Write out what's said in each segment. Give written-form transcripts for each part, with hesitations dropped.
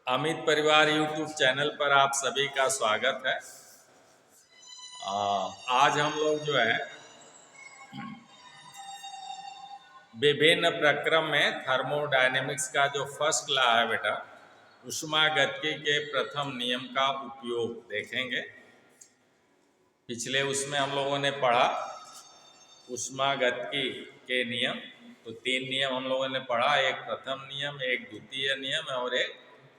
अमित परिवार YouTube channel पर आप सभी का स्वागत है। आज हम लोग जो है विभिन्न प्रक्रम में थर्मोडायनेमिक्स का जो फर्स्ट लॉ है बेटा, ऊष्मागतिकी के प्रथम नियम का उपयोग देखेंगे। पिछले उसमें हम लोगों ने पढ़ा ऊष्मागतिकी के नियम। तो 3 नियम हम लोगों ने पढ़ा, एक प्रथम नियम, एक द्वितीय नियम और एक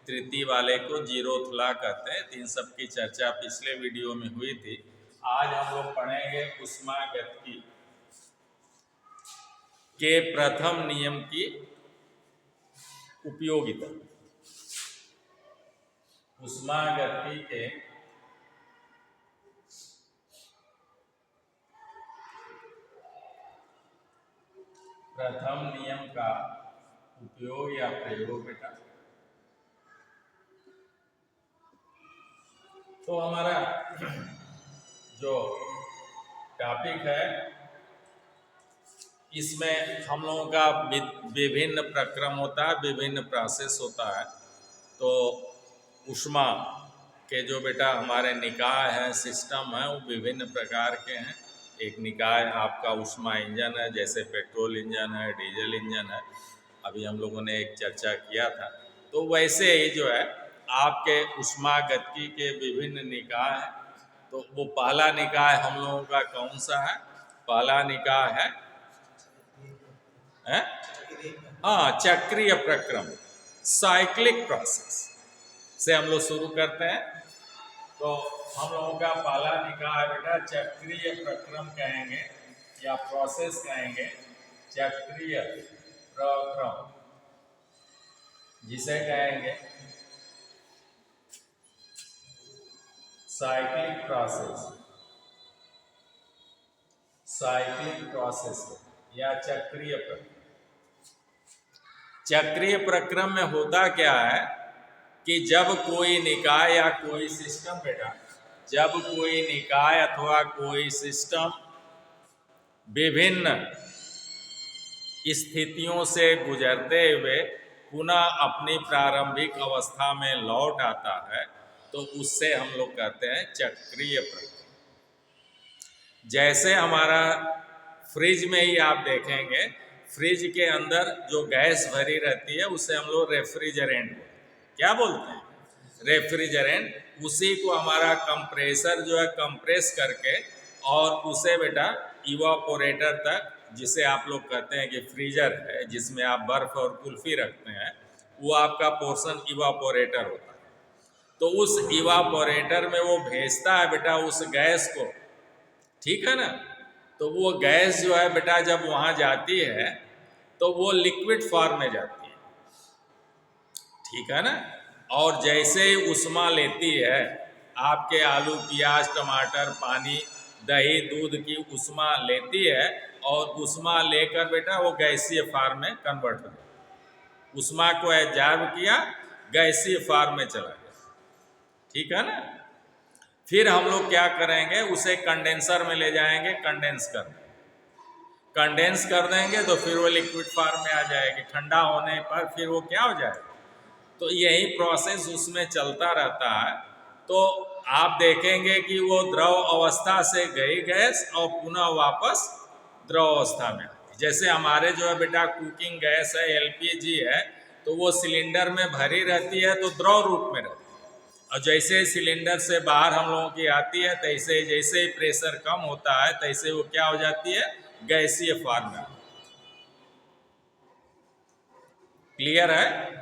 तृतीय वाले को जीरोथ लॉ कहते हैं। इन सब की चर्चा पिछले वीडियो में हुई थी। आज हम लोग पढ़ेंगे ऊष्मागतिकी के प्रथम नियम की उपयोगिता। ऊष्मागतिकी के प्रथम नियम का उपयोग या प्रयोग बेटा। तो हमारा जो टॉपिक है इसमें हम लोगों का विभिन्न प्रक्रम होता है, विभिन्न प्रोसेस होता है। तो ऊष्मा के जो बेटा हमारे निकाय हैं, सिस्टम है, वो विभिन्न प्रकार के हैं। एक निकाय आपका ऊष्मा इंजन है, जैसे पेट्रोल इंजन है, डीजल इंजन है, अभी हम लोगों ने एक चर्चा किया था। तो वैसे ही जो है आपके ऊष्मागतिकी के विभिन्न निकाय हैं। तो वो पहला निकाय हम लोगों का कौन सा है? पहला निकाय है चक्रीय प्रक्रम, साइक्लिक प्रोसेस से हम लोग शुरू करते हैं। तो हम लोगों का पहला निकाय बेटा चक्रीय प्रक्रम कहेंगे या प्रोसेस कहेंगे, चक्रीय प्रक्रम जिसे कहेंगे साइक्लिक प्रोसेस, साइक्लिक प्रोसेस या चक्रीय प्रक्रम। चक्रीय प्रक्रम में होता क्या है कि जब कोई निकाय या कोई सिस्टम बेटा, जब कोई निकाय अथवा कोई सिस्टम विभिन्न स्थितियों से गुजरते हुए पुनः अपनी प्रारंभिक अवस्था में लौट आता है, तो उससे हम लोग कहते हैं चक्रीय प्रक्रम। जैसे हमारा फ्रिज में ही आप देखेंगे, फ्रिज के अंदर जो गैस भरी रहती है उसे हम लोग रेफ्रिजरेंट बोलते हैं। क्या बोलते हैं? रेफ्रिजरेंट। उसी को हमारा कंप्रेसर जो है कंप्रेस करके और उसे बेटा इवापोरेटर तक, जिसे आप लोग कहते हैं कि फ्रीजर है जिसमें आप बर्फ और कुल्फी रखते हैं, वो आपका पोर्शन इवापोरेटर होता है। तो उस इवापोरेटर में वो भेजता है बेटा उस गैस को, ठीक है ना। तो वो गैस जो है बेटा जब वहाँ जाती है तो वो लिक्विड फॉर्म में जाती है, ठीक है ना। और जैसे ही ऊष्मा लेती है, आपके आलू, प्याज, टमाटर, पानी, दही, दूध की ऊष्मा लेती है और ऊष्मा लेकर बेटा वो गैसीय फॉर्म में कन्वर्ट हो गया। ऊष्मा को एब्जॉर्ब किया, गैसीय फॉर्म में चला गया, ठीक है ना। फिर हम लोग क्या करेंगे, उसे कंडेंसर में ले जाएंगे, कंडेंस कर देंगे तो फिर वो लिक्विड फॉर्म में आ जाएगी। ठंडा होने पर फिर वो क्या हो जाएगा। तो यही प्रोसेस उसमें चलता रहता है। तो आप देखेंगे कि वो द्रव अवस्था से गई गैस और पुनः वापस द्रव अवस्था में आती। जैसे हमारे जो है बेटा कुकिंग गैस है, एलपीजी है, तो वो सिलेंडर में भरी रहती है तो द्रव रूप में रहती है, और जैसे सिलेंडर से बाहर हम लोगों की आती है, तैसे जैसे ही प्रेशर कम होता है तैसे वो क्या हो जाती है, गैसीय फॉर्म में। क्लियर है?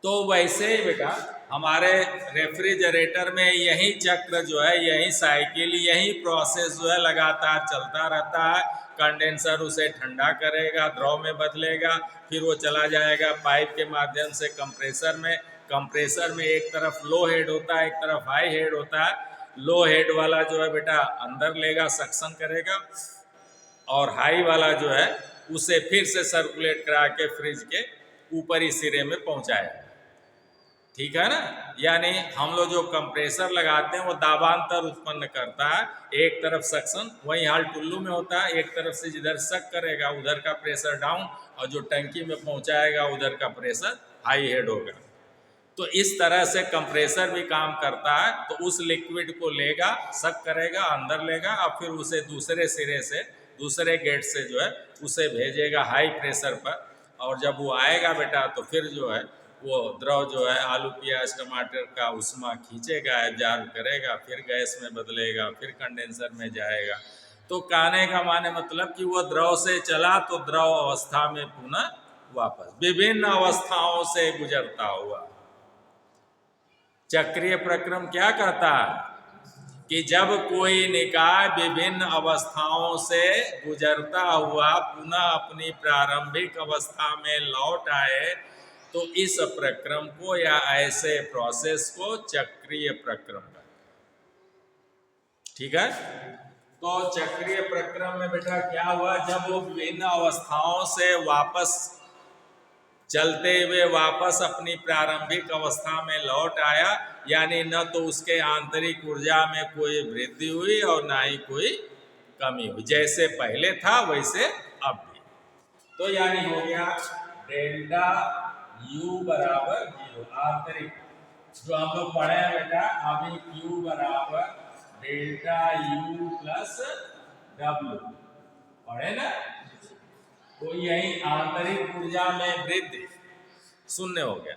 तो वैसे ही बेटा हमारे रेफ्रिजरेटर में यही चक्र जो है, यही साइकिल, यही प्रोसेस जो है लगातार चलता रहता है। कंडेंसर उसे ठंडा करेगा, द्रव में बदलेगा, फिर वो चला जाएगा पाइप के माध्यम से कंप्रेसर में। कंप्रेसर में एक तरफ लो हेड होता है, एक तरफ हाई हेड होता है। लो हेड वाला जो है बेटा अंदर लेगा, सक्शन करेगा, और हाई वाला जो है उसे फिर से सर्कुलेट करा के फ्रिज के ऊपरी सिरे में पहुंचाएगा, ठीक है ना। यानी हम लोग जो कंप्रेसर लगाते हैं वो दाबांतर उत्पन्न करता है। एक तरफ सक्शन वही हाल टुल्लू में होता है, एक तरफ से जिधर सक करेगा उधर का प्रेशर डाउन, और जो टंकी में पहुंचाएगा उधर का प्रेशर हाई हेड होगा। तो इस तरह से कंप्रेसर भी काम करता है। तो उस लिक्विड को लेगा, सक करेगा, अंदर लेगा और फिर उसे दूसरे सिरे से, दूसरे गेट से जो है उसे भेजेगा हाई प्रेशर पर। और जब वो आएगा बेटा तो फिर जो है वो द्रव जो है आलू प्याज टमाटर का उष्मा खींचेगा, एब्जॉर्ब करेगा, फिर गैस में बदलेगा, फिर कंडेंसर में जाएगा। तो कहने का माने मतलब कि वो द्रव से चला तो द्रव अवस्था में पुनः वापस विभिन्न अवस्थाओं से गुजरता हुआ। चक्रीय प्रक्रम क्या कहता है कि जब कोई निकाय विभिन्न अवस्थाओं से गुजरता हुआ पुनः अपनी प्रारंभिक अवस्था में लौट आए तो इस प्रक्रम को या ऐसे प्रोसेस को चक्रीय प्रक्रम कहते हैं। ठीक है, तो चक्रीय प्रक्रम में बेटा क्या हुआ, जब वो विभिन्न अवस्थाओं से वापस चलते हुए वापस अपनी प्रारंभिक अवस्था में लौट आया, यानी न तो उसके आंतरिक ऊर्जा में कोई वृद्धि हुई और ना ही कोई कमी हुई, जैसे पहले था वैसे अब भी। तो यानी हो गया डेल्टा U बराबर 0। आंतरिक जो हम लोग पढ़े हैं बेटा अभी, Q बराबर डेल्टा U प्लस W पढ़े ना। तो यही आंतरिक ऊर्जा में वृद्धि शून्य हो गया।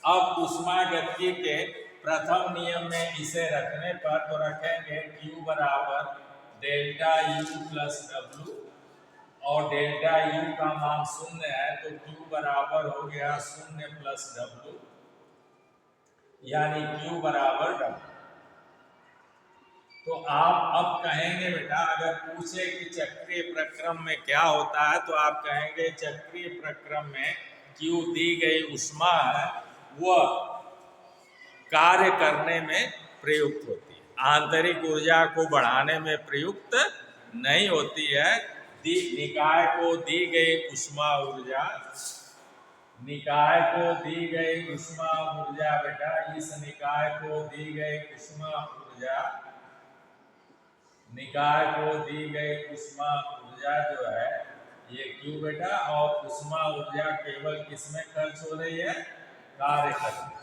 अब ऊष्मागतिकी के प्रथम नियम में इसे रखने पर तो रखेंगे Q बराबर डेल्टा U प्लस W और डेल्टा U का मान शून्य है तो Q बराबर हो गया शून्य प्लस W, यानी Q बराबर W। तो आप अब कहेंगे बेटा, अगर पूछे कि चक्रीय प्रक्रम में क्या होता है तो आप कहेंगे चक्रीय प्रक्रम में Q दी गई ऊष्मा है वह कार्य करने में प्रयुक्त होती है, आंतरिक ऊर्जा को बढ़ाने में प्रयुक्त नहीं होती है। निकाय को दी गई ऊष्मा ऊर्जा, निकाय को दी गई ऊष्मा ऊर्जा बेटा, इस निकाय को दी गई ऊष्मा ऊर्जा, निकाय को दी गई ऊष्मा ऊर्जा जो है ये Q बेटा, और ऊष्मा ऊर्जा केवल किसमें खर्च हो रही है, कार्य करने।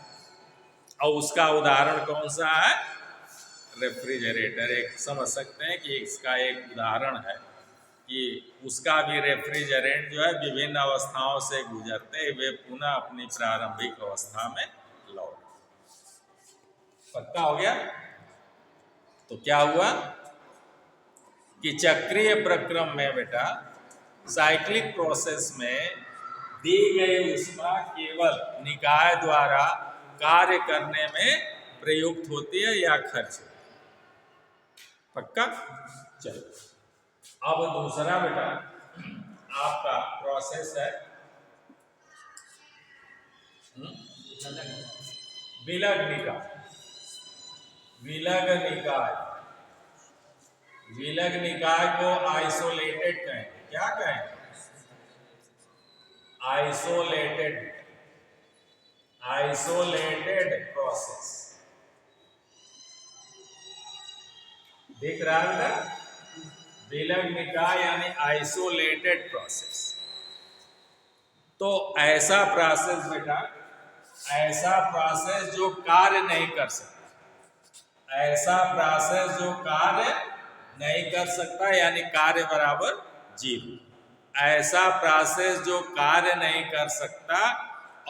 और उसका उदाहरण कौन सा है, रेफ्रिजरेटर। एक समझ सकते हैं कि इसका एक उदाहरण है कि उसका भी रेफ्रिजरेंट जो है विभिन्न अवस्थाओं से गुजरते हुए पुनः अपनी प्रारंभिक अवस्था में लौट। पक्का हो गया। तो क्या हुआ कि चक्रीय प्रक्रम में बेटा साइक्लिक प्रोसेस में दी गई ऊष्मा केवल निकाय द्वारा कार्य करने में प्रयुक्त होती है या खर्च होती है। पक्का। चलो अब दूसरा बेटा आपका प्रोसेस है विलग निकाय। विलग निकाय, विलग निकाय को आइसोलेटेड कहेंगे। क्या कहेंगे, आइसोलेटेड, आइसोलेटेड प्रोसेस। देख रहा है बेटा, विलग निकाय यानी आइसोलेटेड प्रोसेस। तो ऐसा प्रोसेस बेटा, ऐसा प्रोसेस जो कार्य नहीं कर सकता, ऐसा प्रोसेस जो कार्य नहीं कर सकता यानी कार्य बराबर 0। ऐसा प्रोसेस जो कार्य नहीं कर सकता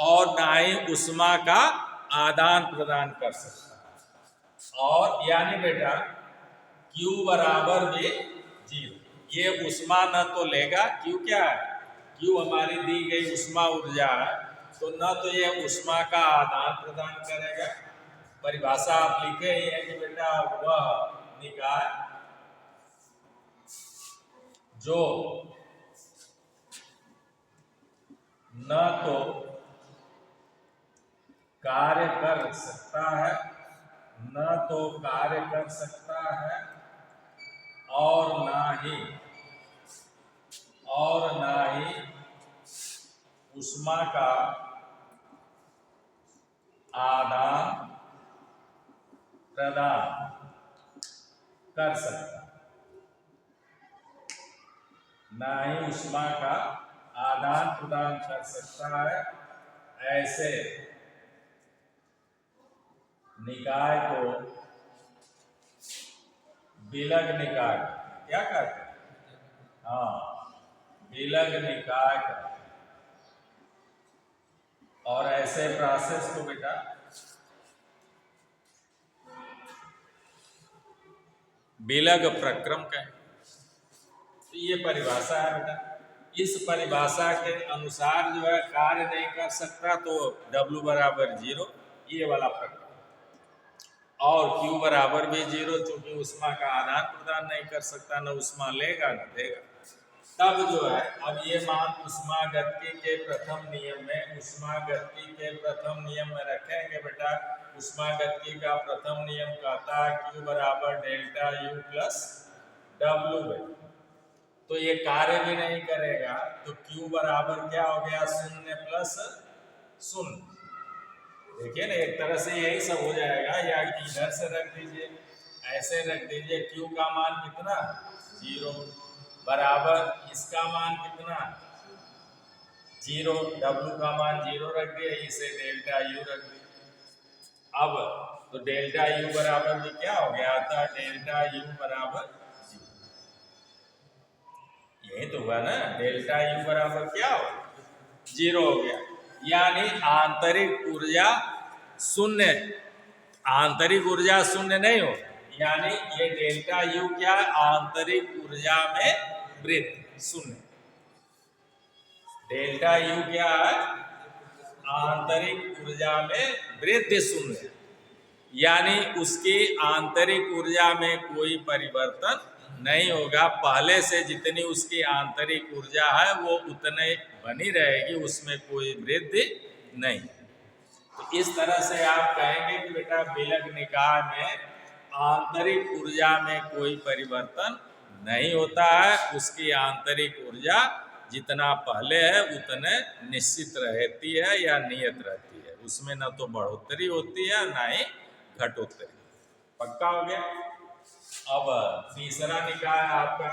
और ना ही ऊष्मा का आदान प्रदान कर सकता, और यानी बेटा Q बराबर भी 0। ये ऊष्मा न तो लेगा, Q क्या है, Q हमारी दी गई ऊष्मा ऊर्जा है, तो न तो ये ऊष्मा का आदान प्रदान करेगा। परिभाषा आप लिखे ही है कि बेटा वह निकाय जो न तो कार्य कर सकता है, न तो कार्य कर सकता है और ना ही ऊष्मा का आदान प्रदान कर सकता, ना ही ऊष्मा का आदान प्रदान कर सकता है, ऐसे निकाय को विलग निकाय, क्या कहते हैं? हाँ, विलग निकाय कहते हैं। और ऐसे प्रोसेस को बेटा विलग प्रक्रम कहें। तो ये परिभाषा है बेटा। इस परिभाषा के अनुसार जो है कार्य नहीं कर सकता तो W बराबर 0, ये वाला प्रक्रम। और Q बराबर भी 0, चूंकि उष्मा का आदान प्रदान नहीं कर सकता, न उष्मा लेगा न देगा। तब जो है अब ये मान उष्मागतिकी के प्रथम नियम में, उष्मागतिकी के प्रथम नियम में रखेंगे बेटा। उष्मागतिकी का प्रथम नियम कहता है Q बराबर डेल्टा U प्लस W। तो ये कार्य भी नहीं करेगा तो Q बराबर क्या हो गया? 0 प्लस 0। देखिए ना, एक तरह से यही सब हो जाएगा। या इधर से रख दीजिए, ऐसे रख दीजिए। Q का मान कितना? 0 बराबर इसका मान कितना? 0। W का मान 0 रख दिया, इसे डेल्टा U रख दिया। अब तो डेल्टा U बराबर भी क्या हो गया था? डेल्टा U बराबर 0। यही तो हुआ ना, डेल्टा U बराबर क्या हो? 0 हो गया। यानी आंतरिक ऊर्जा शून्य, आंतरिक ऊर्जा शून्य नहीं हो, यानी ये डेल्टा U क्या है? आंतरिक ऊर्जा में वृद्धि शून्य। डेल्टा U क्या है? आंतरिक ऊर्जा में वृद्धि शून्य, यानी उसकी आंतरिक ऊर्जा में कोई परिवर्तन नहीं होगा। पहले से जितनी उसकी आंतरिक ऊर्जा है वो उतने बनी रहेगी, उसमें कोई वृद्धि नहीं। तो इस तरह से आप कहेंगे कि बेटा विलग निकाय में आंतरिक ऊर्जा में कोई परिवर्तन नहीं होता है। उसकी आंतरिक ऊर्जा जितना पहले है उतने निश्चित रहती है या नियत रहती है। उसमें न तो बढ़ोतरी होती है ना ही घटोत्तरी। पक्का हो गया। अब तीसरा निकाय आपका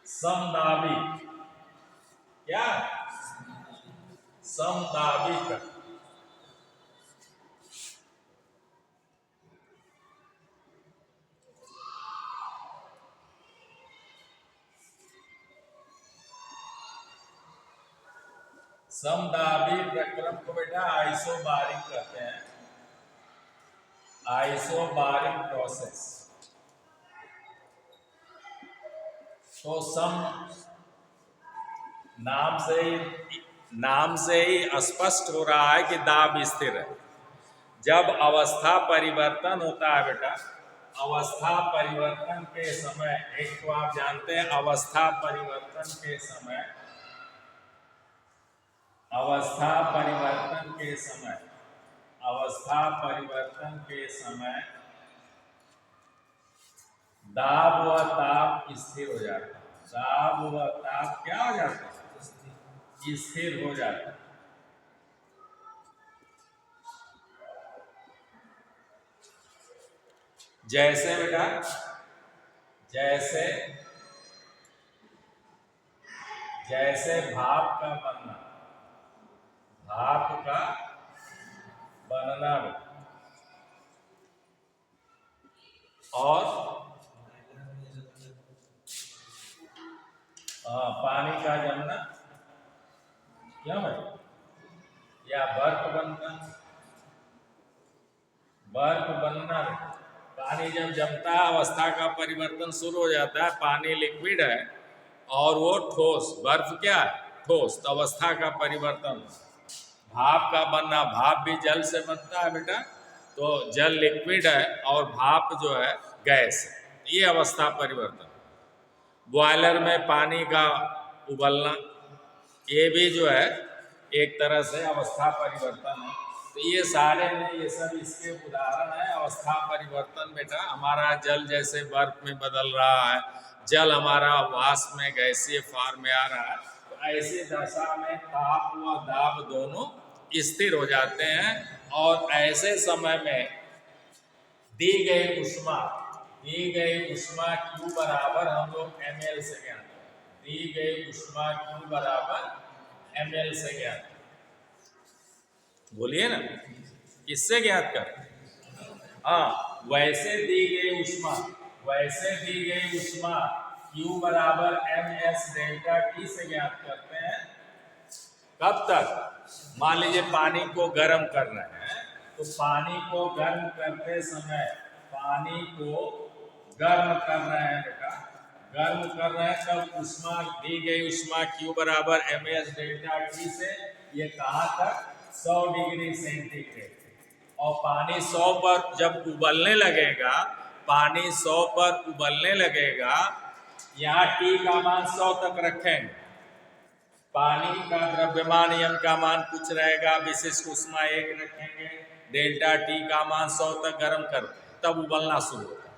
समदाबी। क्या? समदाबिक। समदाबी प्रक्रम को बेटा आइसोबारिक कहते हैं। Isobaric process. तो सम नाम से ही स्पष्ट हो रहा है कि दाब स्थिर है। जब अवस्था परिवर्तन होता है बेटा, अवस्था परिवर्तन के समय, एक तो आप जानते हैं अवस्था परिवर्तन के समय, अवस्था परिवर्तन के समय, अवस्था परिवर्तन के समय दाब व ताप स्थिर हो जाता है। दाब व ताप क्या हो जाता है? स्थिर हो जाता है। जैसे बेटा, जैसे जैसे भाप का बनना, भाप का बनना और पानी का जमना, क्यों है? या बर्फ बनना, बर्फ बनना। पानी जब जमता है अवस्था का परिवर्तन शुरू हो जाता है। पानी लिक्विड है और वो ठोस, बर्फ क्या है? ठोस। तो अवस्था का परिवर्तन। भाप का बनना, भाप भी जल से बनता है बेटा। तो जल लिक्विड है और भाप जो है गैस है। ये अवस्था परिवर्तन। बॉयलर में पानी का उबलना, ये भी जो है एक तरह से अवस्था परिवर्तन है। तो ये सारे में ये सब इसके उदाहरण है अवस्था परिवर्तन बेटा। हमारा जल जैसे बर्फ में बदल रहा है, जल हमारा वाष्प में गैसीय फॉर्म में आ रहा है, तो ऐसी दशा में ताप व दाब दोनों स्थिर हो जाते हैं। और ऐसे समय में दी गई ऊष्मा, दी गई ऊष्मा Q बराबर हम लोग ml से ज्ञात हैं। दी गई ऊष्मा Q बराबर ml से ज्ञात है। बोलिए ना, किससे ज्ञात कर? हाँ, वैसे दी गई उष्मा, वैसे दी गई उष्मा Q बराबर ms डेल्टा T से ज्ञात करते हैं। कब तक? मान लीजिए पानी को गर्म कर रहे हैं, तो पानी को गर्म करते समय, पानी को गर्म कर रहे हैं बेटा, गर्म कर रहे हैं, तब उष्मा दी गई उष्मा Q बराबर ms डेल्टा T से, ये कहाँ तक? 100 डिग्री सेंटीग्रेड। और पानी 100 पर जब उबलने लगेगा, पानी 100 पर उबलने लगेगा, यहाँ T का मान 100 तक रखेंगे, पानी का द्रव्यमान नियम का मान कुछ रहेगा, विशिष्ट उष्मा 1 रखेंगे, डेल्टा T का मान 100 तक गर्म कर, तब उबलना शुरू होगा।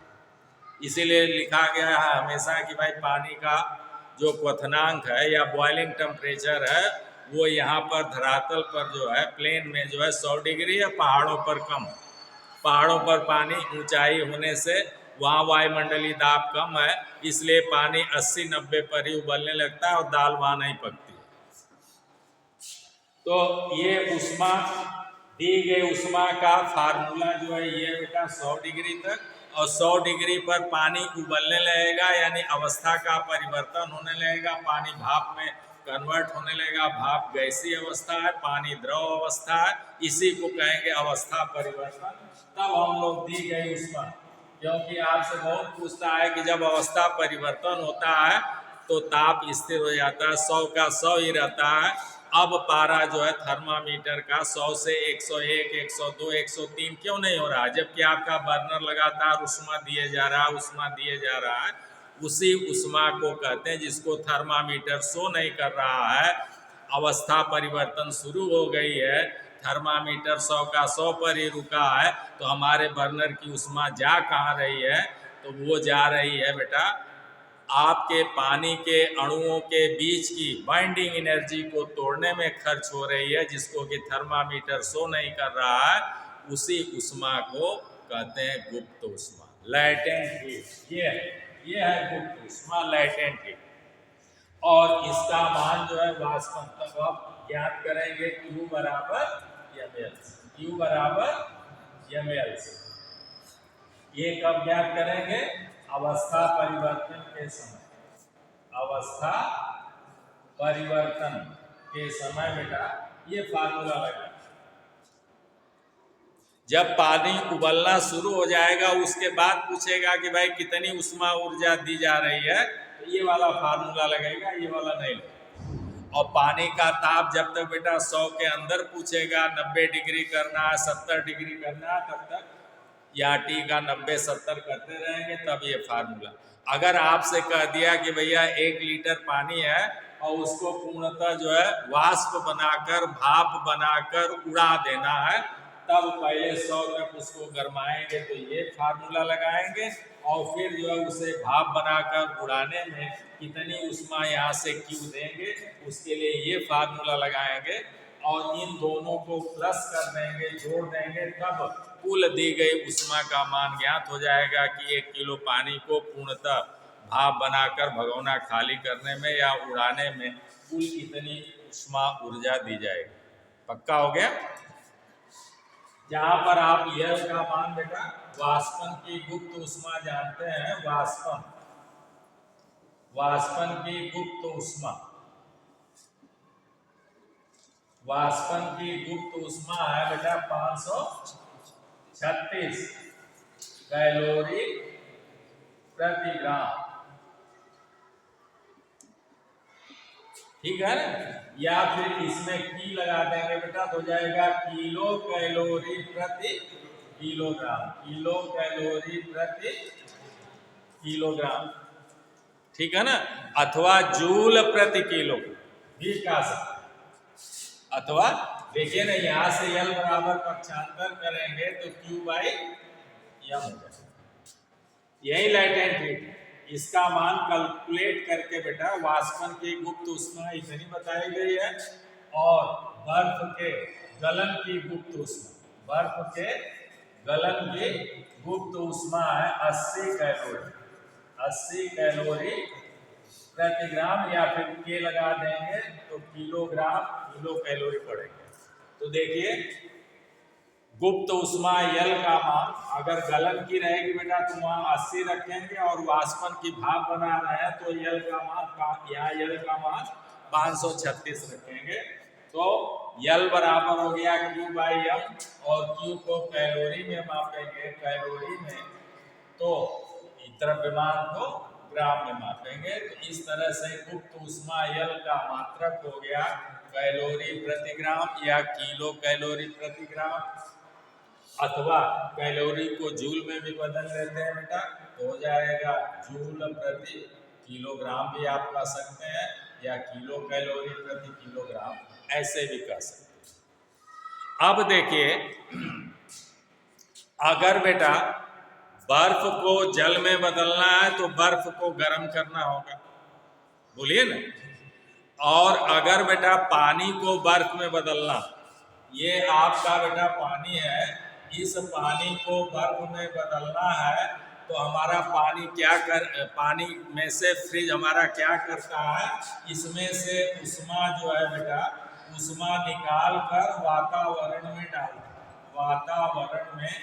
इसीलिए लिखा गया है हमेशा कि भाई पानी का जो क्वथनांक है या बॉइलिंग टेम्परेचर है, वो यहाँ पर धरातल पर जो है, प्लेन में जो है 100 डिग्री है, पहाड़ों पर कम। पहाड़ों पर पानी ऊंचाई होने से वहाँ वायुमंडलीय दाब कम है, इसलिए पानी 80-90 पर ही उबलने लगता है और दाल वहाँ नहीं पकती। तो ये उष्मा, दी गई उष्मा का फार्मूला जो है ये बेटा 100 डिग्री तक, और 100 डिग्री पर पानी उबलने लगेगा, यानी अवस्था का परिवर्तन होने लगेगा, पानी भाप में कन्वर्ट होने लगेगा, भाप गैसीय अवस्था है, पानी द्रव अवस्था है, इसी को कहेंगे अवस्था परिवर्तन। तब हम लोग दी गई उष्मा, क्योंकि आपसे बहुत पूछता है कि जब अवस्था परिवर्तन होता है तो ताप स्थिर हो जाता है, 100 का 100 ही रहता है। अब पारा जो है थर्मामीटर का 100 से 101, 102, 103 क्यों नहीं हो रहा है? जबकि आपका बर्नर लगातार उष्मा दिए जा रहा है, उष्मा दिए जा रहा है। उसी उष्मा को कहते हैं जिसको थर्मामीटर शो नहीं कर रहा है, अवस्था परिवर्तन शुरू हो गई है, थर्मामीटर 100 का 100 पर ही रुका है, तो हमारे बर्नर की उष्मा जा कहाँ रही है? तो वो जा रही है बेटा आपके पानी के अणुओं के बीच की बाइंडिंग एनर्जी को तोड़ने में खर्च हो रही है, जिसको कि थर्मामीटर शो नहीं कर रहा है। उसी उष्मा को कहते हैं गुप्त उष्मा, लैटेंट हीट। ये है गुप्त उष्मा, लैटेंट हीट। और इसका मान जो है वाष्पन, तब आप ज्ञात करेंगे Q बराबर ml, Q बराबर ml। ये कब ज्ञात करेंगे? अवस्था परिवर्तन के समय, अवस्था परिवर्तन के समय बेटा ये फार्मूला लगा। जब पानी उबलना शुरू हो जाएगा, उसके बाद पूछेगा कि भाई कितनी उष्मा ऊर्जा दी जा रही है, तो ये वाला फार्मूला लगेगा, ये वाला नहीं लगेगा। और पानी का ताप जब तक बेटा 100 के अंदर पूछेगा, 90 डिग्री करना है, 70 डिग्री करना है, तब तक या T का 90-70 करते रहेंगे, तब ये फार्मूला। अगर आपसे कह दिया कि भैया 1 लीटर पानी है और उसको पूर्णतः जो है वाष्प बनाकर, भाप बनाकर उड़ा देना है, तब पहले 100 तक उसको गरमाएंगे तो ये फार्मूला लगाएंगे, और फिर जो है उसे भाप बनाकर उड़ाने में कितनी उष्मा यहाँ से क्यों देंगे, उसके लिए ये फार्मूला लगाएंगे, और इन दोनों को प्लस कर देंगे, जोड़ देंगे, तब कुल दी गई उष्मा का मान ज्ञात हो जाएगा कि 1 किलो पानी को पूर्णतः भाप बनाकर भगोना खाली करने में या उड़ाने में कुल कितनी उष्मा ऊर्जा दी जाएगी। पक्का हो गया? जहां पर आप यह का मान बेटा वाष्पन की गुप्त उष्मा जानते हैं, वाष्पन, वाष्पन की गुप्त उष्मा, वाष्पन की गुप्त उष्मा है बेटा 536 कैलोरी प्रति ग्राम। ठीक है ना? या फिर इसमें की लगा देंगे बेटा, तो हो जाएगा किलो कैलोरी प्रति किलोग्राम, किलो कैलोरी प्रति किलोग्राम। ठीक है ना? अथवा जूल प्रति किलो भी कह सकते, अथवा देखिए ना, यहां से L बराबर पक्षांतर करेंगे तो Q बाई M हो जाएगा। यही लैटेंट हीट, इसका मान कैलकुलेट करके बेटा वाष्पन की गुप्त उष्मा इतनी बताई गई है, और बर्फ के गलन की गुप्त उष्मा, बर्फ के गलन की गुप्त उष्मा है 80 कैलोरी, 80 कैलोरी प्रति ग्राम, या फिर के लगा देंगे तो किलोग्राम, किलो कैलोरी पड़ेगा। तो देखिए गुप्त उष्मा यल का मान अगर गलन की रहेगी बेटा तो वहां 80 रखेंगे, और वाष्पन की भाप बना रहे हैं तो यल का मान यहाँ यल का मान 536 रखेंगे। तो यल बराबर हो गया Q/m, और Q को कैलोरी में मापेंगे, कैलोरी में, तो द्रव्यमान को ग्राम में मापेंगे। तो इस तरह से गुप्त उष्मा यल का मात्रक हो गया कैलोरी प्रति ग्राम या किलो कैलोरी प्रति ग्राम, अथवा कैलोरी को जूल में भी बदल लेते हैं बेटा तो हो जाएगा जूल प्रति किलोग्राम भी आप कह सकते हैं, या किलो कैलोरी प्रति किलोग्राम ऐसे भी कह सकते हैं। अब देखिए अगर बेटा बर्फ को जल में बदलना है तो बर्फ को गर्म करना होगा, बोलिए ना। और अगर बेटा पानी को बर्फ में बदलना, ये आपका बेटा पानी है, इस पानी को बर्फ में बदलना है तो हमारा पानी क्या पानी में से फ्रिज हमारा क्या करता है, इसमें से उष्मा जो है बेटा उष्मा निकाल कर वातावरण में डालता है, वातावरण में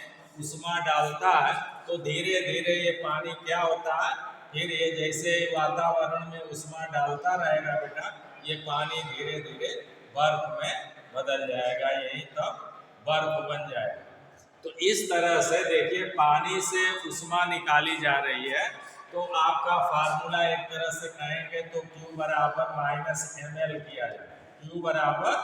उष्मा डालता है। तो धीरे धीरे ये पानी क्या होता है, फिर ये जैसे वातावरण में उष्मा डालता रहेगा बेटा ये पानी धीरे धीरे बर्फ में बदल जाएगा, यही तब बर्फ बन जाएगा। तो इस तरह से देखिए पानी से उष्मा निकाली जा रही है, तो आपका फार्मूला एक तरह से कहेंगे तो Q बराबर -ml किया जा रहा है, Q बराबर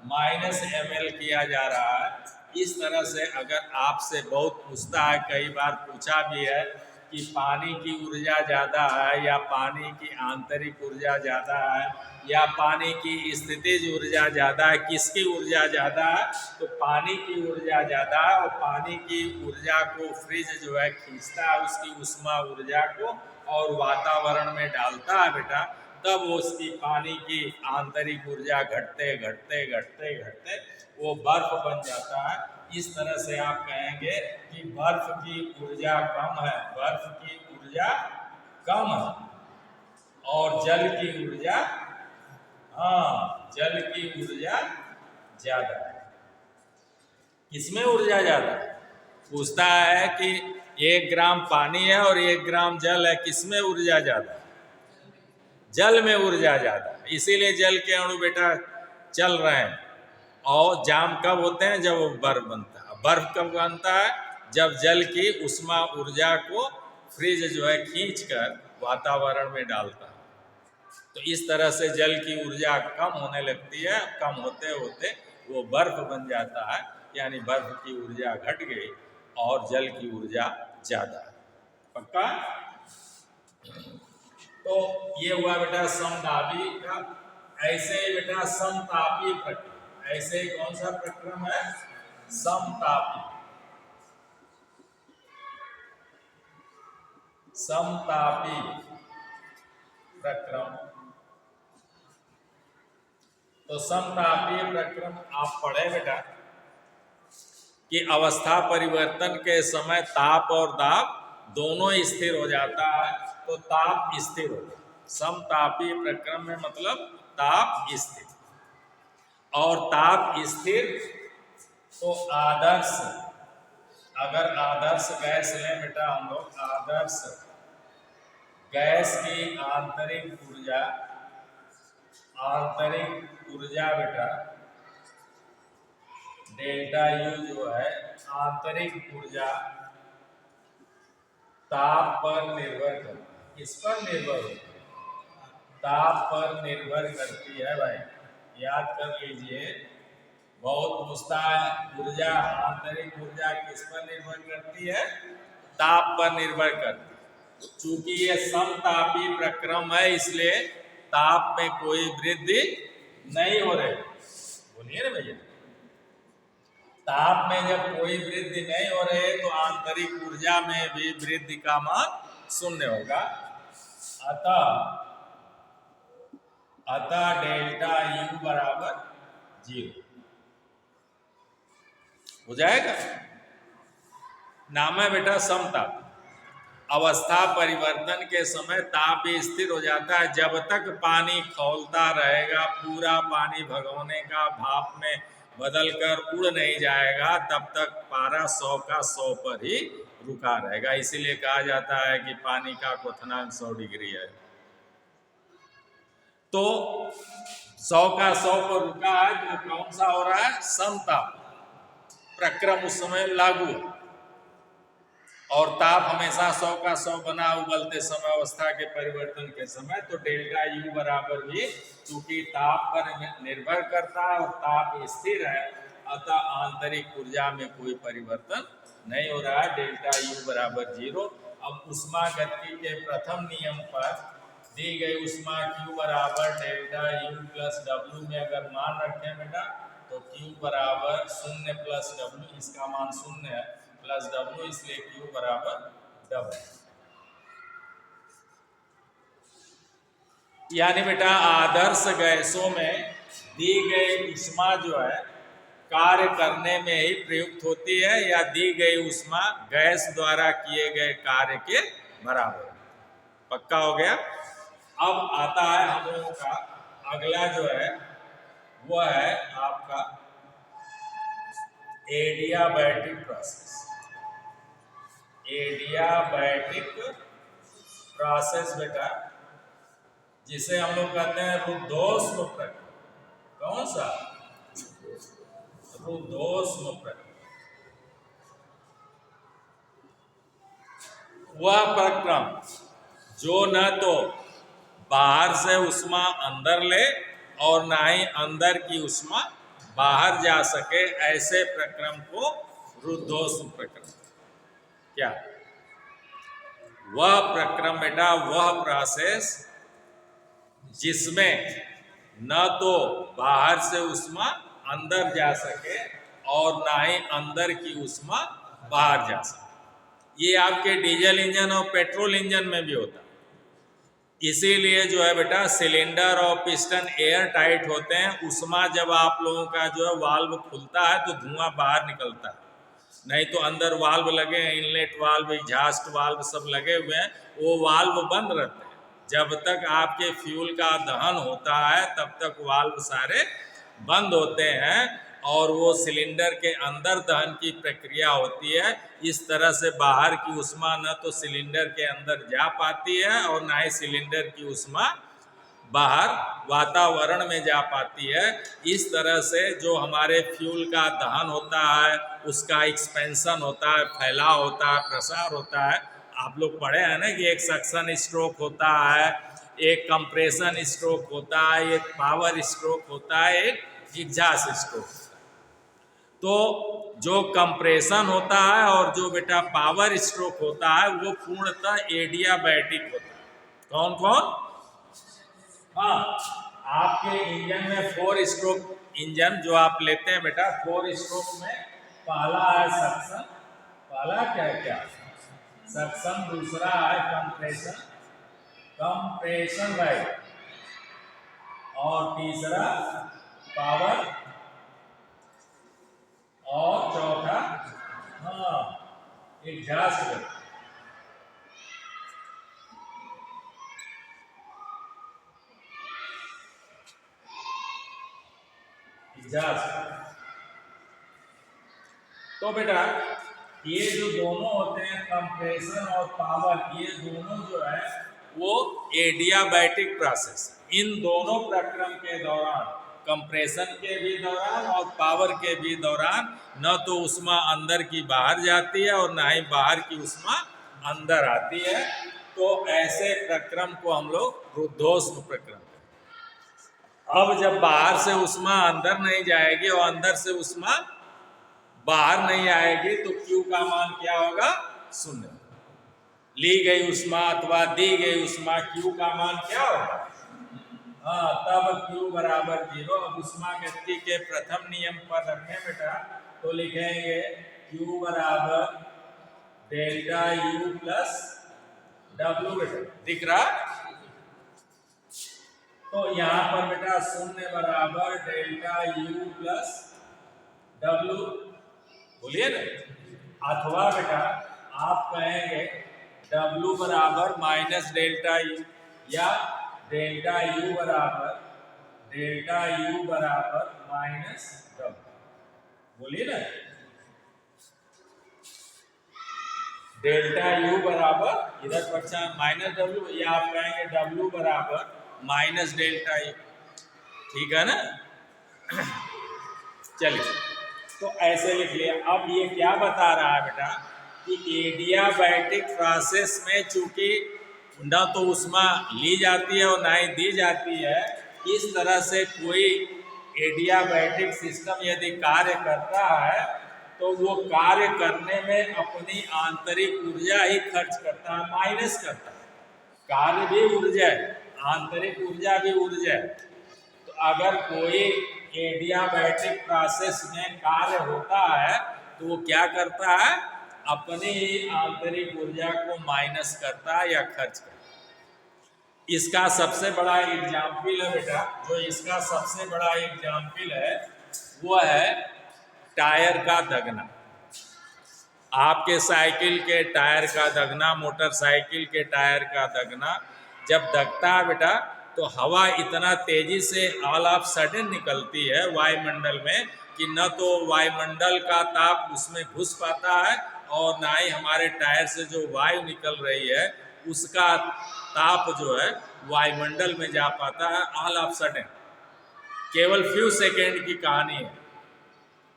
-ml किया जा रहा है। इस तरह से अगर आपसे बहुत पूछता है, कई बार पूछा भी है कि पानी की ऊर्जा ज़्यादा है या पानी की आंतरिक ऊर्जा ज़्यादा है या पानी की स्थितिज ऊर्जा ज़्यादा है, किसकी ऊर्जा ज़्यादा है, तो पानी की ऊर्जा ज़्यादा है। और पानी की ऊर्जा को फ्रिज जो है खींचता है उसकी उष्मा ऊर्जा को और वातावरण में डालता है बेटा, तब उसकी पानी की आंतरिक ऊर्जा घटते घटते घटते घटते वो बर्फ बन जाता है। इस तरह से आप कहेंगे कि बर्फ की ऊर्जा कम है, बर्फ की ऊर्जा कम है और जल की ऊर्जा, जल की ऊर्जा ज्यादा है। किसमें ऊर्जा ज्यादा है, पूछता है कि 1 ग्राम पानी है और 1 ग्राम जल है, किसमें ऊर्जा ज्यादा है, जल में ऊर्जा ज्यादा है। इसीलिए जल के अणु बेटा चल रहे हैं। और जाम कब होते हैं, जब बर्फ बनता है। बर्फ कब बनता है, जब जल की उष्मा ऊर्जा को फ्रिज जो है खींचकर वातावरण में डालता है। तो इस तरह से जल की ऊर्जा कम होने लगती है, कम होते होते वो बर्फ बन जाता है, यानी बर्फ की ऊर्जा घट गई और जल की ऊर्जा ज्यादा है। पक्का। तो ये हुआ बेटा समदाबी का। ऐसे ही बेटा समतापी प्रक्रिया, ऐसे ही कौन सा प्रक्रम है, समतापी, समतापी प्रक्रम। तो समतापी प्रक्रम आप पढ़े बेटा कि अवस्था परिवर्तन के समय ताप और दाब दोनों स्थिर हो जाता है, तो ताप स्थिर हो जाता। समतापी प्रक्रम में मतलब ताप स्थिर, और ताप स्थिर तो आदर्श, अगर आदर्श गैस लें बेटा हम लोग, आदर्श गैस की आंतरिक ऊर्जा, आंतरिक ऊर्जा बेटा डेल्टा U जो है आंतरिक ऊर्जा ताप पर निर्भर करती है। किस पर निर्भर होती है, ताप पर निर्भर करती है भाई, याद कर लीजिए। बहुत पूछता है ऊर्जा, आंतरिक ऊर्जा किस पर निर्भर करती है, ताप पर निर्भर करती है। चूंकि ये समतापी प्रक्रम है इसलिए ताप में कोई वृद्धि नहीं हो रही, बोलिए ना भैया। ताप में जब कोई वृद्धि नहीं हो रही तो आंतरिक ऊर्जा में भी वृद्धि का मान 0 होगा। अतः डेल्टा U बराबर 0 हो जाएगा। नाम है बेटा समताप। अवस्था परिवर्तन के समय ताप स्थिर हो जाता है। जब तक पानी खौलता रहेगा, पूरा पानी भगोने का भाप में बदलकर उड़ नहीं जाएगा, तब तक पारा 100 का 100 पर ही रुका रहेगा। इसीलिए कहा जाता है कि पानी का क्वथनांक 100 डिग्री है। तो 100 का 100 पर रुका है तो कौन सा हो रहा है? समताप प्रक्रम उस समय लागू है, और ताप हमेशा 100 का 100 बना उबलते समय अवस्था के परिवर्तन के समय। तो डेल्टा यू बराबर भी, चूंकि ताप पर निर्भर करता है और ताप स्थिर है, अतः आंतरिक ऊर्जा में कोई परिवर्तन नहीं हो रहा है। डेल्टा यू बराबर 0। अब ऊष्मागतिकी के प्रथम नियम पर दी गई ऊष्मा Q बराबर डेल्टा U प्लस W में अगर मान रखें बेटा, तो Q बराबर 0 प्लस W, इसका मान 0 है, प्लस W, इसलिए Q बराबर W। यानी बेटा आदर्श गैसों में दी गई ऊष्मा जो है कार्य करने में ही प्रयुक्त होती है, या दी गई ऊष्मा गैस द्वारा किए गए कार्य के बराबर। पक्का हो गया। अब आता है हम लोगों का अगला जो है वो है आपका एडियाबैटिक प्रोसेस। एडियाबैटिक प्रोसेस बेटा, जिसे हम लोग कहते हैं रुद्धोष्म प्रक्रम। कौन सा? रुद्धोष्म प्रक्रम। वह प्रक्रम जो न तो बाहर से ऊष्मा अंदर ले और ना ही अंदर की ऊष्मा बाहर जा सके, ऐसे प्रक्रम को रुद्धोष्म प्रक्रम। क्या वह प्रक्रम बेटा? वह प्रोसेस जिसमें न तो बाहर से ऊष्मा अंदर जा सके और ना ही अंदर की ऊष्मा बाहर जा सके। ये आपके डीजल इंजन और पेट्रोल इंजन में भी होता है। इसीलिए जो है बेटा सिलेंडर और पिस्टन एयर टाइट होते हैं। ऊष्मा जब आप लोगों का जो है वाल्व खुलता है तो धुआं बाहर निकलता है, नहीं तो अंदर वाल्व लगे हैं, इनलेट वाल्व, एग्जॉस्ट वाल्व सब लगे हुए हैं, वो वाल्व बंद रहते हैं। जब तक आपके फ्यूल का दहन होता है तब तक वाल्व सारे बंद होते हैं, और वो सिलेंडर के अंदर दहन की प्रक्रिया होती है। इस तरह से बाहर की ऊष्मा न तो सिलेंडर के अंदर जा पाती है और ना ही सिलेंडर की ऊष्मा बाहर वातावरण में जा पाती है। इस तरह से जो हमारे फ्यूल का दहन होता है, उसका एक्सपेंशन होता है, फैलाव होता है, प्रसार होता है। आप लोग पढ़े हैं ना कि एक सक्शन स्ट्रोक होता है, एक कंप्रेशन स्ट्रोक होता है, एक पावर स्ट्रोक होता है, एक एग्जॉस्ट स्ट्रोक होता है। तो जो कंप्रेशन होता है और जो बेटा पावर स्ट्रोक होता है वो पूर्णतः एडियाबैटिक होता है। कौन कौन? हाँ, आपके इंजन में 4 स्ट्रोक इंजन जो आप लेते हैं बेटा, 4 स्ट्रोक में पहला है सक्शन, पहला क्या सक्शन, दूसरा है कंप्रेशन, कंप्रेशन राइट, और तीसरा पावर, और चौथा एग्जॉस्ट। तो बेटा ये जो दोनों होते हैं कंप्रेशन और पावर, ये दोनों जो है वो एडियाबैटिक प्रोसेस। इन दोनों प्रक्रम के दौरान, कंप्रेशन के भी दौरान और पावर के भी दौरान, न तो ऊष्मा अंदर की बाहर जाती है और ना ही बाहर की ऊष्मा अंदर आती है। तो ऐसे प्रक्रम को हम लोग रुद्धोष्म प्रक्रम। अब जब बाहर से ऊष्मा अंदर नहीं जाएगी और अंदर से ऊष्मा बाहर नहीं आएगी तो Q का मान क्या होगा? 0। ली गई ऊष्मा अथवा दी गई ऊष्मा Q का मान क्या होगा? तब Q बराबर 0। अब ऊष्मागतिकी के प्रथम नियम पर रखें बेटा, तो लिखेंगे Q बराबर डेल्टा U प्लस W। बेटा दिख रहा? तो यहाँ पर बेटा 0 बराबर डेल्टा U प्लस W, बोलिए ना। अथवा बेटा आप कहेंगे W बराबर माइनस डेल्टा U, या डेल्टा U बराबर माइनस W। बोलिए ना, डेल्टा यू बराबर इधर पक्षा माइनस डब्ल्यू, या आप कहेंगे डब्ल्यू बराबर माइनस डेल्टा यू, ठीक है ना। चलिए, तो ऐसे लिख लिया। अब ये क्या बता रहा है बेटा कि एडियाबैटिक प्रोसेस में चूंकि न तो ऊष्मा ली जाती है और ना ही दी जाती है, इस तरह से कोई एडियाबैटिक सिस्टम यदि कार्य करता है तो वो कार्य करने में अपनी आंतरिक ऊर्जा ही खर्च करता है, माइनस करता है। कार्य भी ऊर्जा है, आंतरिक ऊर्जा भी ऊर्जा है। तो अगर कोई एडियाबैटिक प्रोसेस में कार्य होता है तो वो क्या करता है, अपनी ही आंतरिक ऊर्जा को माइनस करता है या खर्च करता है। इसका सबसे बड़ा एग्जाम्पल है बेटा, जो इसका सबसे बड़ा एग्जाम्पल है वो है टायर का दगना। आपके साइकिल के टायर का दगना, मोटरसाइकिल के टायर का दगना जब दगता है बेटा, तो हवा इतना तेजी से ऑल ऑफ सडन निकलती है वायुमंडल में कि न तो वायुमंडल का ताप उसमें घुस पाता है और ना ही हमारे टायर से जो वायु निकल रही है उसका ताप जो है वायुमंडल में जा पाता है ऑल ऑफ सडन। केवल फ्यू सेकेंड की कहानी है,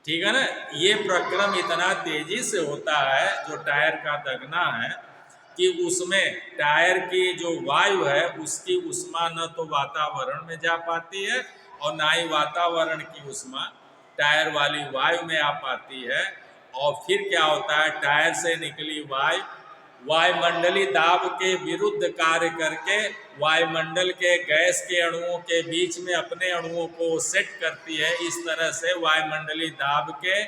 ठीक है ना। ये प्रक्रम इतना तेजी से होता है जो टायर का दगना है कि उसमें टायर की जो वायु है उसकी ऊष्मा न तो वातावरण में जा पाती है और ना ही वातावरण की ऊष्मा टायर वाली वायु में आ पाती है। और फिर क्या होता है, टायर से निकली वायु वायुमंडलीय दाब के विरुद्ध कार्य करके वायुमंडल के गैस के अणुओं के बीच में अपने अणुओं को सेट करती है। इस तरह से वायुमंडलीय दाब के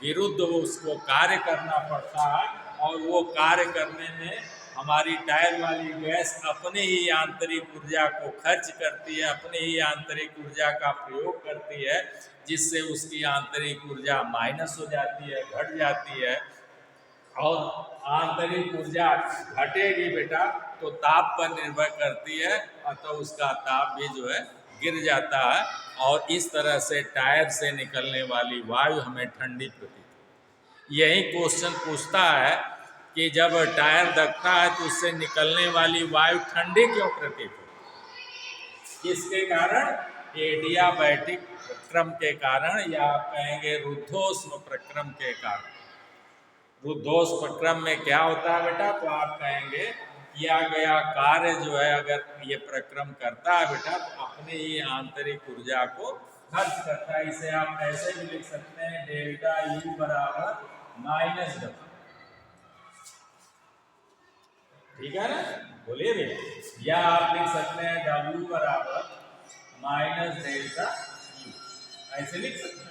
विरुद्ध उसको कार्य करना पड़ता है और वो कार्य करने में हमारी टायर वाली गैस अपनी ही आंतरिक ऊर्जा को खर्च करती है, अपनी ही आंतरिक ऊर्जा का प्रयोग करती है, जिससे उसकी आंतरिक ऊर्जा माइनस हो जाती है, घट जाती है। और आंतरिक ऊर्जा घटेगी बेटा तो ताप पर निर्भर करती है, अतः उसका ताप भी जो है गिर जाता है। और इस तरह से टायर से निकलने वाली वायु हमें ठंडी प्रतीत। यही क्वेश्चन पूछता है कि जब टायर दबता है तो उससे निकलने वाली वायु ठंडी क्यों प्रतीत होती, किसके कारण? एडियाबैटिक प्रक्रम के कारण, या आप कहेंगे रुद्धोष्म प्रक्रम के कारण। रुद्धोष प्रक्रम में क्या होता है बेटा, तो आप कहेंगे किया गया कार्य जो है अगर ये प्रक्रम करता है बेटा तो अपनी ही आंतरिक ऊर्जा को खर्च करता है। इसे आप ऐसे भी लिख सकते हैं डेल्टा यू बराबर माइनस डब्ल्यू, ठीक है ना, बोलिए भैया। या आप लिख सकते हैं डब्ल्यू बराबर माइनस डेल्टा यू, ऐसे लिख सकते हैं।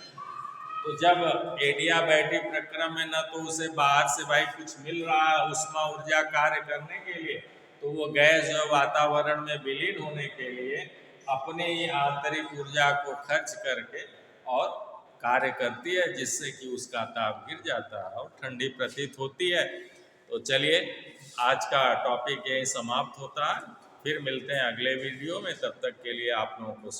तो जब एडियाबैटिक प्रक्रम में न तो उसे बाहर से भाई कुछ मिल रहा है ऊष्मा ऊर्जा कार्य करने के लिए, तो वो गैस जो वातावरण में विलीन होने के लिए अपनी ही आंतरिक ऊर्जा को खर्च करके और कार्य करती है, जिससे कि उसका ताप गिर जाता है और ठंडी प्रतीत होती है। तो चलिए, आज का टॉपिक यही समाप्त होता है, फिर मिलते हैं अगले वीडियो में। तब तक के लिए आप लोगों को